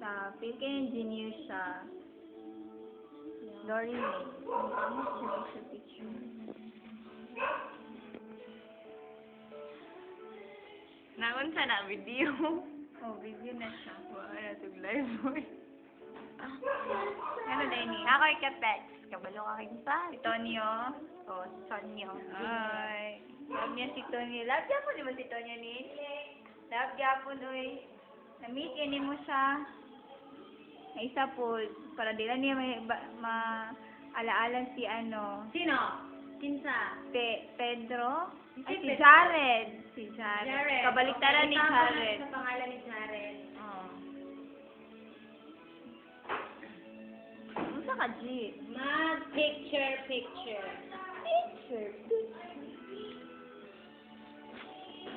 sa Philippine Engineer siya. Lori May. Ang pangit siya picture. Naon sa na video. Oh, video na siya. Wala tug live boy. Ano na ini? Ako ika-text. Kabalo ka kin sa. Si Tonyo. Oh, Sonyo. Ay. Love niya si Tonyo. Love niya po di ba si Tonyo ni? Love niya po doy. Na-meet yan mo siya. Na isa po, para dila niya alaala si ano. Sino? Kinsa? Pedro? Ay, si Pedro. Jared. Si Jared. Kabaliktaran ni Tama Jared. sa pangalan ni Jared. Oh. Ano sa ka, G? Mag-picture. Picture.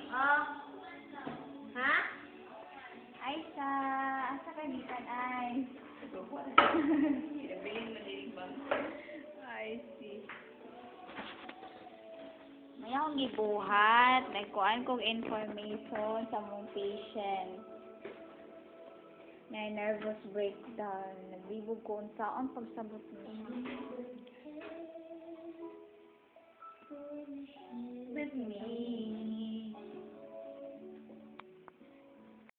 Oh. Ha? Ay, asa ka gikan ay? Bilin mo din ba? I see. May akong gibuhat. Nagkuhan kong information sa mong patient. Na nervous breakdown. Nagbibog ko unsaon pagsabot niya.